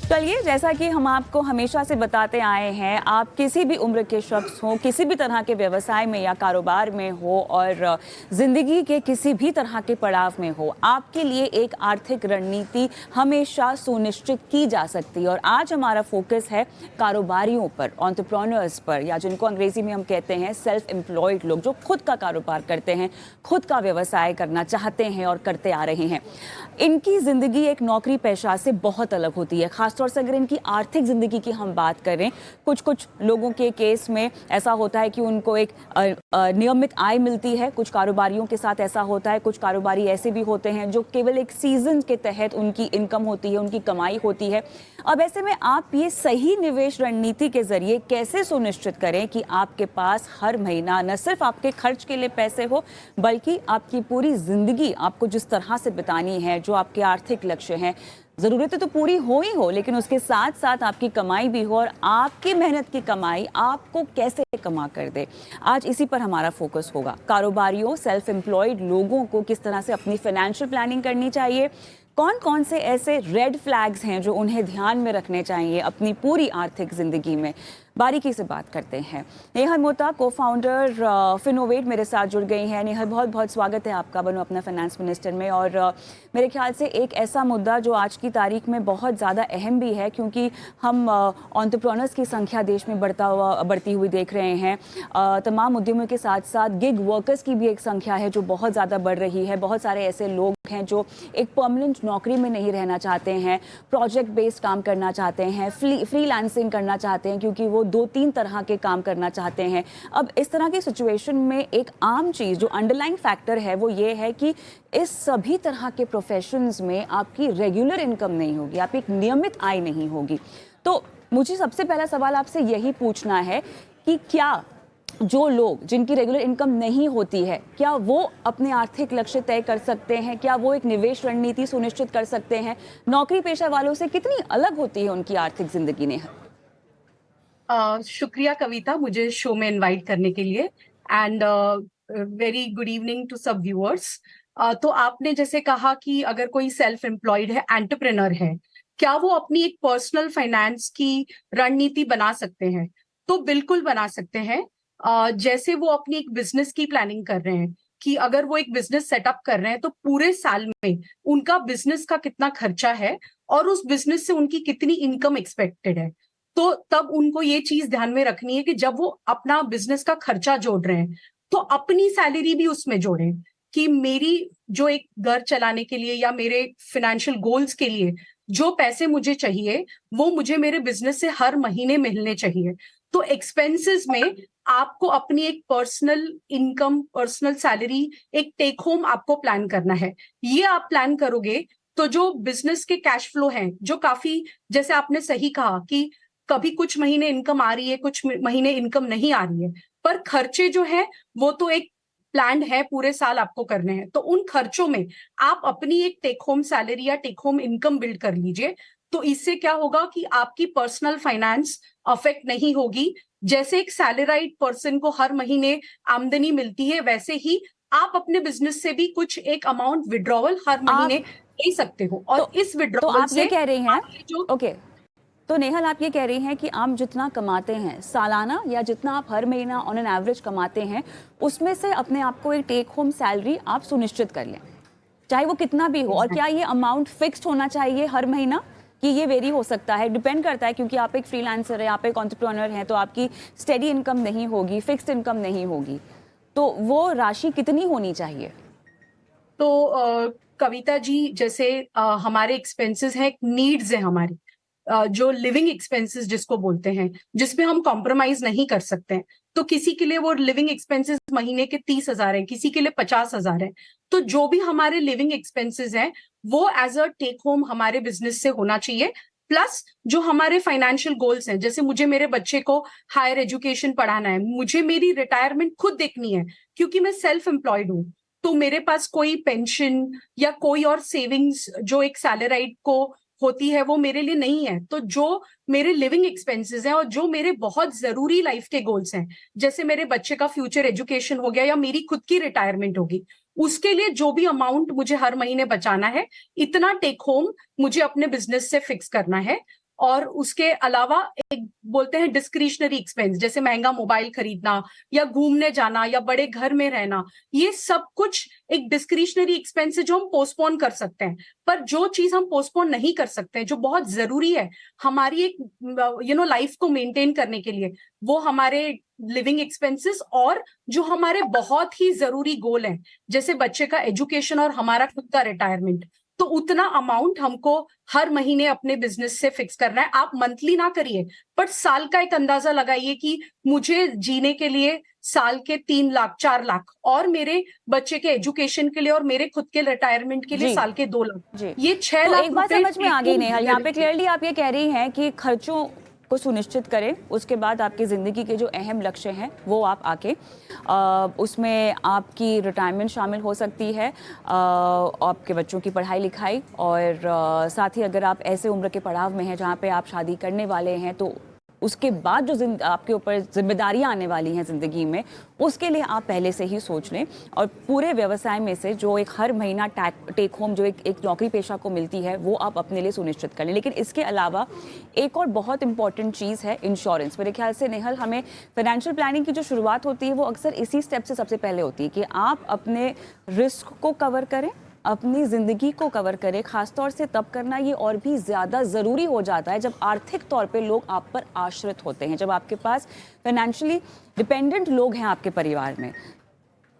चलिए, जैसा कि हम आपको हमेशा से बताते आए हैं, आप किसी भी उम्र के शख्स हो, किसी भी तरह के व्यवसाय में या कारोबार में हो और ज़िंदगी के किसी भी तरह के पड़ाव में हो, आपके लिए एक आर्थिक रणनीति हमेशा सुनिश्चित की जा सकती है। और आज हमारा फोकस है कारोबारियों पर, एंटरप्रेन्योर्स पर, या जिनको अंग्रेजी में हम कहते हैं सेल्फ एम्प्लॉयड लोग, जो खुद का कारोबार करते हैं, खुद का व्यवसाय करना चाहते हैं और करते आ रहे हैं। इनकी ज़िंदगी एक नौकरी पेशा से बहुत अलग होती है। खासतौर से अगर इनकी आर्थिक ज़िंदगी की हम बात करें, कुछ लोगों के केस में ऐसा होता है कि उनको एक नियमित आय मिलती है। कुछ कारोबारियों के साथ ऐसा होता है, कुछ कारोबारी ऐसे भी होते हैं जो केवल एक सीजन के तहत उनकी इनकम होती है, उनकी कमाई होती है। अब ऐसे में आप ये सही निवेश रणनीति के जरिए कैसे सुनिश्चित करें कि आपके पास हर महीना न सिर्फ आपके खर्च के लिए पैसे हो, बल्कि आपकी पूरी ज़िंदगी आपको जिस तरह से बितानी है, जो आपके आर्थिक लक्ष्य हैं, ज़रूरतें तो पूरी हो ही हो, लेकिन उसके साथ साथ आपकी कमाई भी हो और आपकी मेहनत की कमाई आपको कैसे कमा कर दे। आज इसी पर हमारा फोकस होगा। कारोबारियों, सेल्फ एम्प्लॉयड लोगों को किस तरह से अपनी फाइनेंशियल प्लानिंग करनी चाहिए, कौन कौन से ऐसे रेड फ्लैग्स हैं जो उन्हें ध्यान में रखने चाहिए अपनी पूरी आर्थिक ज़िंदगी में, बारीकी से बात करते हैं। नेहल मोहता, को फाउंडर फिनोवेट, मेरे साथ जुड़ गई हैं। नेहल, बहुत बहुत स्वागत है आपका बनो अपना फाइनेंस मिनिस्टर में। और मेरे ख्याल से एक ऐसा मुद्दा जो आज की तारीख में बहुत ज़्यादा अहम भी है, क्योंकि हम एंटरप्रेन्योर्स की संख्या देश में बढ़ती हुई देख रहे हैं। तमाम उद्यमियों के साथ साथ गिग वर्कर्स की भी एक संख्या है जो बहुत ज़्यादा बढ़ रही है। बहुत सारे ऐसे लोग हैं जो एक परमानेंट नौकरी में नहीं रहना चाहते हैं, प्रोजेक्ट बेस्ड काम करना चाहते हैं, फ्रीलांसिंग करना चाहते हैं, क्योंकि वो 2-3 तरह के काम करना चाहते हैं। अब इस तरह की सिचुएशन में एक आम चीज़ जो अंडरलाइंग फैक्टर है वो ये है कि इस सभी तरह के प्रोफेशंस में आपकी रेगुलर इनकम नहीं होगी, आपकी एक नियमित आय नहीं होगी। तो मुझे सबसे पहला सवाल आपसे यही पूछना है कि क्या जो लोग जिनकी रेगुलर इनकम नहीं होती है, क्या वो अपने आर्थिक लक्ष्य तय कर सकते हैं? क्या वो एक निवेश रणनीति सुनिश्चित कर सकते हैं? नौकरी पेशा वालों से कितनी अलग होती है उनकी आर्थिक जिंदगी ने? शुक्रिया कविता, मुझे शो में इनवाइट करने के लिए। And very good evening to सब व्यूअर्स। तो आपने जैसे कहा कि अगर कोई सेल्फ एम्प्लॉयड है, एंटरप्रेन्योर है, क्या वो अपनी एक पर्सनल फाइनेंस की रणनीति बना सकते हैं? तो बिल्कुल बना सकते हैं। जैसे वो अपनी एक बिजनेस की प्लानिंग कर रहे हैं कि अगर वो एक बिजनेस सेटअप कर रहे हैं तो पूरे साल में उनका बिजनेस का कितना खर्चा है और उस बिजनेस से उनकी कितनी इनकम एक्सपेक्टेड है। तो तब उनको ये चीज ध्यान में रखनी है कि जब वो अपना बिजनेस का खर्चा जोड़ रहे हैं तो अपनी सैलरी भी उसमें जोड़ें कि मेरी जो एक घर चलाने के लिए या मेरे फाइनेंशियल गोल्स के लिए जो पैसे मुझे चाहिए वो मुझे मेरे बिजनेस से हर महीने मिलने चाहिए। तो एक्सपेंसेस में आपको अपनी एक पर्सनल इनकम, पर्सनल सैलरी, एक टेक होम आपको प्लान करना है। ये आप प्लान करोगे तो जो बिजनेस के कैश फ्लो हैं, जो काफी, जैसे आपने सही कहा कि कभी कुछ महीने इनकम आ रही है, कुछ महीने इनकम नहीं आ रही है, पर खर्चे जो है वो तो एक प्लान है, पूरे साल आपको करने हैं। तो उन खर्चों में आप अपनी एक टेक होम सैलरी या टेक होम इनकम बिल्ड कर लीजिए। तो इससे क्या होगा कि आपकी पर्सनल फाइनेंस अफेक्ट नहीं होगी। जैसे एक सैलराइड पर्सन को हर महीने आमदनी मिलती है, वैसे ही आप अपने बिजनेस से भी कुछ एक अमाउंट विड्रॉवल हर महीने आप ले सकते हो तो और इस तो विड्रॉवल आप ये से कह रही हैं, आपकी जो ओके, तो नेहल आप ये कह रही हैं कि आप जितना कमाते हैं सालाना या जितना आप हर महीना ऑन एन एवरेज कमाते हैं, उसमें से अपने आप को एक टेक होम सैलरी आप सुनिश्चित कर लें, चाहे वो कितना भी हो। और क्या ये अमाउंट फिक्स्ड होना चाहिए हर महीना, कि ये वेरी हो सकता है? डिपेंड करता है, क्योंकि आप एक फ्रीलांसर है, आप एक एंटरप्रेन्योर हैं, तो आपकी स्टेडी इनकम नहीं होगी, फिक्स्ड इनकम नहीं होगी। तो वो राशि कितनी होनी चाहिए? तो कविता जी, जैसे हमारे एक्सपेंसेस हैं, नीड्स है हमारी, जो लिविंग एक्सपेंसेस जिसको बोलते हैं, जिसमें हम कॉम्प्रोमाइज नहीं कर सकते हैं। तो किसी के लिए वो लिविंग एक्सपेंसेस महीने के 30,000 है, किसी के लिए 50,000 है। तो जो भी हमारे लिविंग एक्सपेंसेस हैं वो एज अ टेक होम हमारे बिजनेस से होना चाहिए। प्लस जो हमारे फाइनेंशियल गोल्स हैं, जैसे मुझे मेरे बच्चे को हायर एजुकेशन पढ़ाना है, मुझे मेरी रिटायरमेंट खुद देखनी है क्योंकि मैं सेल्फ एम्प्लॉयड हूँ। तो मेरे पास कोई पेंशन या कोई और सेविंग्स जो एक सैलराइड को होती है वो मेरे लिए नहीं है। तो जो मेरे लिविंग एक्सपेंसेस हैं और जो मेरे बहुत जरूरी लाइफ के गोल्स हैं, जैसे मेरे बच्चे का फ्यूचर एजुकेशन हो गया या मेरी खुद की रिटायरमेंट होगी, उसके लिए जो भी अमाउंट मुझे हर महीने बचाना है, इतना टेक होम मुझे अपने बिजनेस से फिक्स करना है। और उसके अलावा एक बोलते हैं डिस्क्रिशनरी एक्सपेंस, जैसे महंगा मोबाइल खरीदना या घूमने जाना या बड़े घर में रहना, ये सब कुछ एक डिस्क्रिशनरी एक्सपेंस है जो हम पोस्टपोन कर सकते हैं। पर जो चीज हम पोस्टपोन नहीं कर सकते, जो बहुत जरूरी है हमारी एक लाइफ को मेंटेन करने के लिए, वो हमारे लिविंग एक्सपेंसेस और जो हमारे बहुत ही जरूरी गोल हैं, जैसे बच्चे का एजुकेशन और हमारा खुद का रिटायरमेंट। तो उतना अमाउंट हमको हर महीने अपने बिजनेस से फिक्स करना है। आप मंथली ना करिए, पर साल का एक अंदाजा लगाइए कि मुझे जीने के लिए साल के 3 लाख 4 लाख, और मेरे बच्चे के एजुकेशन के लिए और मेरे खुद के रिटायरमेंट के लिए जी साल के 2 लाख, जी। ये 6 लाख एक बात रुपए समझ में आ गई नेहा, यहाँ पे take क्लियरली आप ये कह रही हैं कि खर्चों को सुनिश्चित करें, उसके बाद आपकी ज़िंदगी के जो अहम लक्ष्य हैं वो आप आके उसमें आपकी रिटायरमेंट शामिल हो सकती है, आपके बच्चों की पढ़ाई लिखाई, और साथ ही अगर आप ऐसे उम्र के पड़ाव में हैं जहाँ पे आप शादी करने वाले हैं, तो उसके बाद जो आपके ऊपर जिम्मेदारियां आने वाली हैं ज़िंदगी में, उसके लिए आप पहले से ही सोच लें। और पूरे व्यवसाय में से जो एक हर महीना टेक होम जो एक नौकरी पेशा को मिलती है, वो आप अपने लिए सुनिश्चित कर लें। लेकिन इसके अलावा एक और बहुत इंपॉर्टेंट चीज़ है इंश्योरेंस। मेरे ख्याल से नेहल, हमें फाइनेंशियल प्लानिंग की जो शुरुआत होती है वो अक्सर इसी स्टेप से सबसे पहले होती है कि आप अपने रिस्क को कवर करें, अपनी ज़िंदगी को कवर करें। ख़ासतौर से तब करना ये और भी ज़्यादा ज़रूरी हो जाता है जब आर्थिक तौर पे लोग आप पर आश्रित होते हैं, जब आपके पास फाइनेंशियली डिपेंडेंट लोग हैं आपके परिवार में।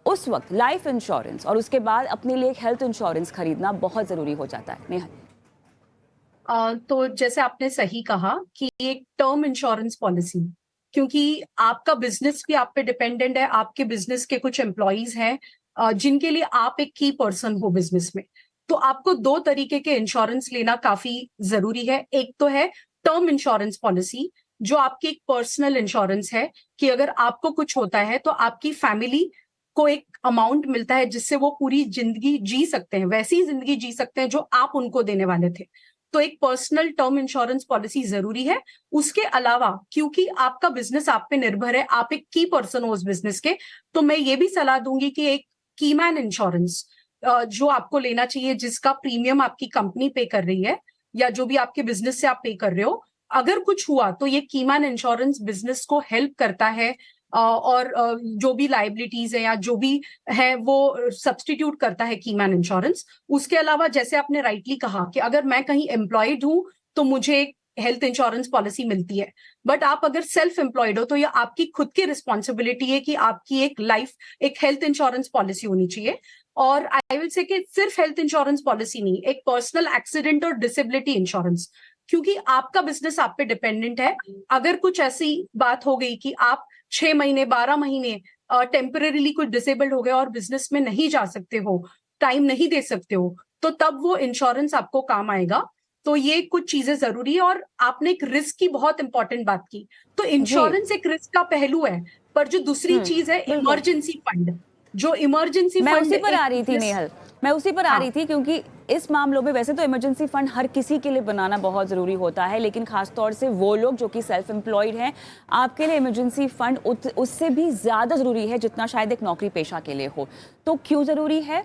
उस वक्त लाइफ इंश्योरेंस और उसके बाद अपने लिए एक हेल्थ इंश्योरेंस खरीदना बहुत ज़रूरी हो जाता है। नेहा, तो जैसे आपने सही कहा कि एक टर्म इंश्योरेंस पॉलिसी, क्योंकि आपका बिजनेस भी आप पे डिपेंडेंट है, आपके बिजनेस के कुछ एम्प्लॉयज हैं जिनके लिए आप एक की पर्सन हो बिजनेस में, तो आपको 2 तरीके के इंश्योरेंस लेना काफी जरूरी है। एक तो है टर्म इंश्योरेंस पॉलिसी, जो आपकी एक पर्सनल इंश्योरेंस है कि अगर आपको कुछ होता है तो आपकी फैमिली को एक अमाउंट मिलता है जिससे वो पूरी जिंदगी जी सकते हैं, वैसी जिंदगी जी सकते हैं जो आप उनको देने वाले थे। तो एक पर्सनल टर्म इंश्योरेंस पॉलिसी जरूरी है। उसके अलावा क्योंकि आपका बिजनेस आप पे निर्भर है, आप एक की पर्सन हो उस बिजनेस के, तो मैं ये भी सलाह दूंगी कि एक कीमैन इंश्योरेंस जो आपको लेना चाहिए, जिसका प्रीमियम आपकी कंपनी पे कर रही है या जो भी आपके बिजनेस से आप पे कर रहे हो, अगर कुछ हुआ तो ये कीमैन इंश्योरेंस बिजनेस को हेल्प करता है और जो भी लाइबिलिटीज है या जो भी है वो सब्सटीट्यूट करता है कीमैन इंश्योरेंस। उसके अलावा जैसे आपने राइटली कहा कि अगर मैं कहीं एम्प्लॉयड हूं तो मुझे एक हेल्थ इंश्योरेंस पॉलिसी मिलती है, बट आप अगर सेल्फ एम्प्लॉयड हो तो ये आपकी खुद की रिस्पॉन्सिबिलिटी है कि आपकी एक हेल्थ इंश्योरेंस पॉलिसी होनी चाहिए। और आई विल से कि सिर्फ हेल्थ इंश्योरेंस पॉलिसी नहीं, एक पर्सनल एक्सीडेंट और डिसेबिलिटी इंश्योरेंस, क्योंकि आपका बिजनेस आप पे डिपेंडेंट है। अगर कुछ ऐसी बात हो गई कि आप 6 महीने 12 महीने टेम्परेरीली कुछ डिसेबल्ड हो गए और बिजनेस में नहीं जा सकते हो, टाइम नहीं दे सकते हो, तो तब वो इंश्योरेंस आपको काम आएगा। तो ये कुछ चीजें जरूरी है। और आपने एक रिस्क की बहुत इंपॉर्टेंट बात की, तो जी। इंश्योरेंस एक रिस्क का पहलू है, पर जो दूसरी चीज है बिल्कुल। इमरजेंसी फंड, जो इमरजेंसी मैं फंड उसी पर एक आ रही थी नेहल, मैं उसी पर आ रही थी, क्योंकि इस मामलों में वैसे तो इमरजेंसी फंड हर किसी के लिए बनाना बहुत ज़रूरी होता है, लेकिन खासतौर से वो लोग जो कि सेल्फ एम्प्लॉयड हैं, आपके लिए इमरजेंसी फंड उससे भी ज़्यादा ज़रूरी है जितना शायद एक नौकरी पेशा के लिए हो। तो क्यों ज़रूरी है?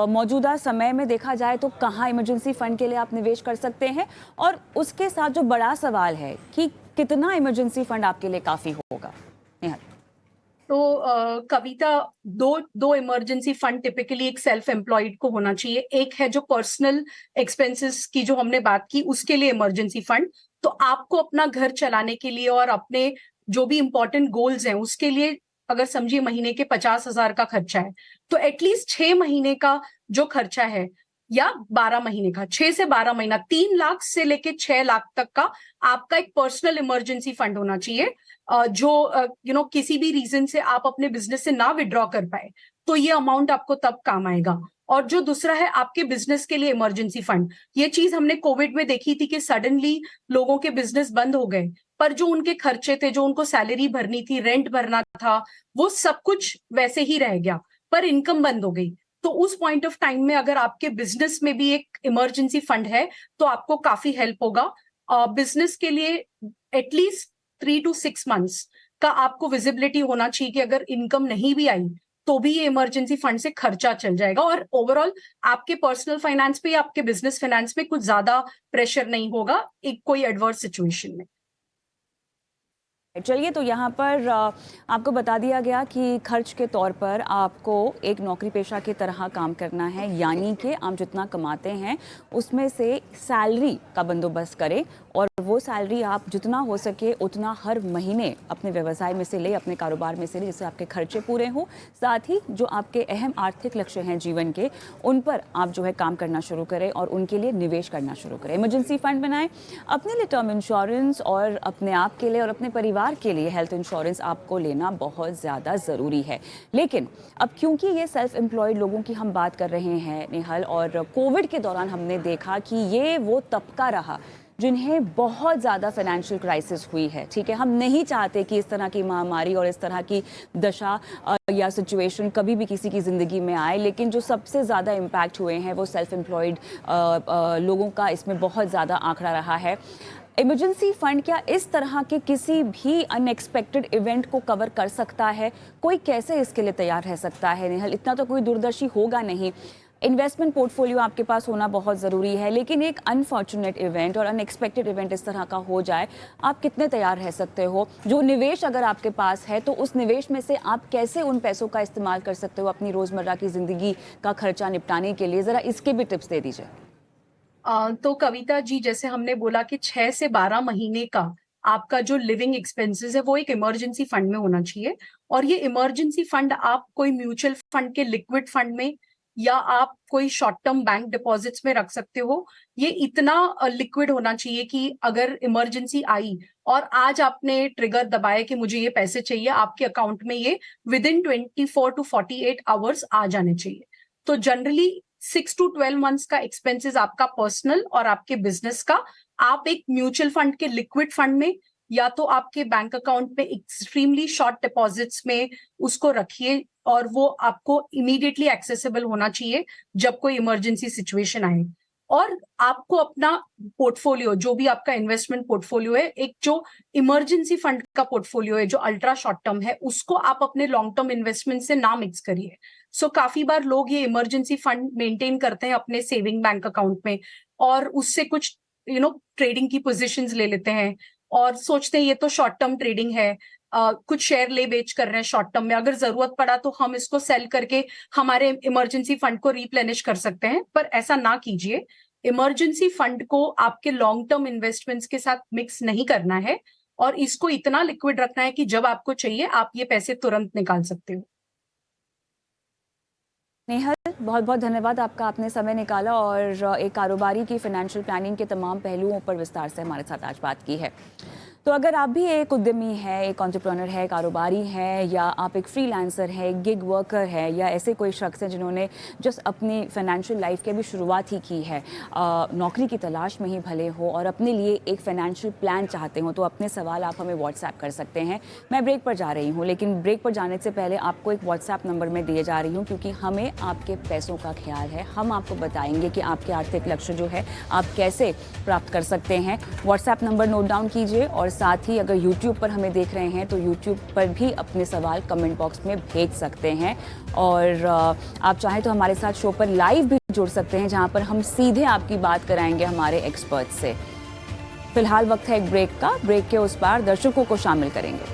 मौजूदा समय में देखा जाए तो कहाँ इमरजेंसी फंड के लिए आप निवेश कर सकते हैं, और उसके साथ जो बड़ा सवाल है कि कितना इमरजेंसी फंड आपके लिए काफ़ी होगा। नेहल, तो कविता, दो इमरजेंसी फंड टिपिकली एक सेल्फ एम्प्लॉयड को होना चाहिए। एक है जो पर्सनल एक्सपेंसेस की जो हमने बात की, उसके लिए इमरजेंसी फंड। तो आपको अपना घर चलाने के लिए और अपने जो भी इंपॉर्टेंट गोल्स हैं उसके लिए, अगर समझिए महीने के 50,000 का खर्चा है, तो एटलीस्ट 6 महीने का जो खर्चा है या 12 महीने का, 6 से 12 महीना, 3 लाख से लेके 6 लाख तक का आपका एक पर्सनल इमरजेंसी फंड होना चाहिए, जो किसी भी रीजन से आप अपने बिजनेस से ना विड्रॉ कर पाए, तो ये अमाउंट आपको तब काम आएगा। और जो दूसरा है आपके बिजनेस के लिए इमरजेंसी फंड, ये चीज हमने कोविड में देखी थी कि सडनली लोगों के बिजनेस बंद हो गए, पर जो उनके खर्चे थे, जो उनको सैलरी भरनी थी, रेंट भरना था, वो सब कुछ वैसे ही रह गया, पर इनकम बंद हो गई। तो उस पॉइंट ऑफ टाइम में अगर आपके बिजनेस में भी एक इमरजेंसी फंड है तो आपको काफी हेल्प होगा। बिजनेस के लिए एटलीस्ट 3 to 6 months का आपको विजिबिलिटी होना चाहिए कि अगर इनकम नहीं भी आई तो भी ये इमरजेंसी फंड से खर्चा चल जाएगा और ओवरऑल आपके पर्सनल फाइनेंस पे या आपके बिजनेस फाइनेंस पे कुछ ज्यादा प्रेशर नहीं होगा एक कोई एडवर्स सिचुएशन में। चलिए, तो यहाँ पर आपको बता दिया गया कि खर्च के तौर पर आपको एक नौकरी पेशा की तरह काम करना है, यानी कि आप जितना कमाते हैं उसमें से सैलरी का बंदोबस्त करें और वो सैलरी आप जितना हो सके उतना हर महीने अपने व्यवसाय में से ले, अपने कारोबार में से ले, जिससे आपके खर्चे पूरे हों। साथ ही जो आपके अहम आर्थिक लक्ष्य हैं जीवन के, उन पर आप जो है काम करना शुरू करें और उनके लिए निवेश करना शुरू करें। इमरजेंसी फंड बनाएं अपने लिए, टर्म इंश्योरेंस, और अपने आप के लिए और अपने परिवार के लिए हेल्थ इंश्योरेंस आपको लेना बहुत ज़्यादा ज़रूरी है। लेकिन अब क्योंकि ये सेल्फ एम्प्लॉयड लोगों की हम बात कर रहे हैं नेहल, और कोविड के दौरान हमने देखा कि ये वो तबका रहा जिन्हें बहुत ज़्यादा फाइनेंशियल क्राइसिस हुई है। ठीक है, हम नहीं चाहते कि इस तरह की महामारी और इस तरह की दशा या सिचुएशन कभी भी किसी की ज़िंदगी में आए, लेकिन जो सबसे ज़्यादा इम्पैक्ट हुए हैं वो सेल्फ एम्प्लॉयड लोगों का इसमें बहुत ज़्यादा आंकड़ा रहा है। इमरजेंसी फंड क्या इस तरह के किसी भी अनएक्सपेक्टेड इवेंट को कवर कर सकता है? कोई कैसे इसके लिए तैयार रह सकता है नेहल? इतना तो कोई दूरदर्शी होगा नहीं। इन्वेस्टमेंट पोर्टफोलियो आपके पास होना बहुत ज़रूरी है, लेकिन एक अनफॉर्चुनेट इवेंट और अनएक्सपेक्टेड इवेंट इस तरह का हो जाए, आप कितने तैयार रह सकते हो? जो निवेश अगर आपके पास है तो उस निवेश में से आप कैसे उन पैसों का इस्तेमाल कर सकते हो अपनी रोज़मर्रा की ज़िंदगी का खर्चा निपटाने के लिए? ज़रा इसके भी टिप्स दे दीजिए। तो कविता जी, जैसे हमने बोला कि 6 से 12 महीने का आपका जो लिविंग एक्सपेंसेस है वो एक इमरजेंसी फंड में होना चाहिए। और ये इमरजेंसी फंड आप कोई म्यूचुअल फंड के लिक्विड फंड में या आप कोई शॉर्ट टर्म बैंक डिपॉजिट्स में रख सकते हो। ये इतना लिक्विड होना चाहिए कि अगर इमरजेंसी आई और आज आपने ट्रिगर दबाया कि मुझे ये पैसे चाहिए, आपके अकाउंट में ये विद इन 24 to 48 आवर्स आ जाने चाहिए। तो जनरली 6 to 12 मंथ्स का एक्सपेंसेस आपका पर्सनल और आपके बिजनेस का आप एक म्यूचुअल फंड के लिक्विड फंड में या तो आपके बैंक अकाउंट में एक्सट्रीमली शॉर्ट डिपॉजिट्स में उसको रखिए, और वो आपको इमीडिएटली एक्सेसिबल होना चाहिए जब कोई इमरजेंसी सिचुएशन आए। और आपको अपना पोर्टफोलियो, जो भी आपका इन्वेस्टमेंट पोर्टफोलियो है, एक जो इमरजेंसी फंड का पोर्टफोलियो है जो अल्ट्रा शॉर्ट टर्म है, उसको आप अपने लॉन्ग टर्म इन्वेस्टमेंट से ना मिक्स करिए। सो काफी बार लोग ये इमरजेंसी फंड मेंटेन करते हैं अपने सेविंग बैंक अकाउंट में और उससे कुछ ट्रेडिंग की पोजीशंस ले लेते हैं और सोचते हैं ये तो शॉर्ट टर्म ट्रेडिंग है, कुछ शेयर ले बेच कर रहे हैं शॉर्ट टर्म में, अगर जरूरत पड़ा तो हम इसको सेल करके हमारे इमरजेंसी फंड को रिप्लेनिश कर सकते हैं। पर ऐसा ना कीजिए। इमरजेंसी फंड को आपके लॉन्ग टर्म इन्वेस्टमेंट्स के साथ मिक्स नहीं करना है और इसको इतना लिक्विड रखना है कि जब आपको चाहिए आप ये पैसे तुरंत निकाल सकते हो। नेहल, बहुत बहुत धन्यवाद आपका, आपने समय निकाला और एक कारोबारी की फाइनेंशियल प्लानिंग के तमाम पहलुओं पर विस्तार से हमारे साथ आज बात की है। तो अगर आप भी एक उद्यमी है, एक एंटरप्रेन्योर है, कारोबारी है, या आप एक फ्रीलांसर है, गिग वर्कर है, या ऐसे कोई शख्स हैं जिन्होंने जस्ट अपनी फाइनेंशियल लाइफ की अभी शुरुआत ही की है, नौकरी की तलाश में ही भले हो और अपने लिए एक फाइनेंशियल प्लान चाहते हो, तो अपने सवाल आप हमें व्हाट्सएप कर सकते हैं। मैं ब्रेक पर जा रही हूँ, लेकिन ब्रेक पर जाने से पहले आपको एक व्हाट्सएप नंबर में दिए जा रही हूँ, क्योंकि हमें आपके पैसों का ख्याल है। हम आपको बताएंगे कि आपके आर्थिक लक्ष्य जो है आप कैसे प्राप्त कर सकते हैं। व्हाट्सएप नंबर नोट डाउन कीजिए और साथ ही अगर YouTube पर हमें देख रहे हैं तो YouTube पर भी अपने सवाल कमेंट बॉक्स में भेज सकते हैं। और आप चाहें तो हमारे साथ शो पर लाइव भी जुड़ सकते हैं, जहां पर हम सीधे आपकी बात कराएंगे हमारे एक्सपर्ट से। फिलहाल वक्त है एक ब्रेक का। ब्रेक के उस पार दर्शकों को शामिल करेंगे।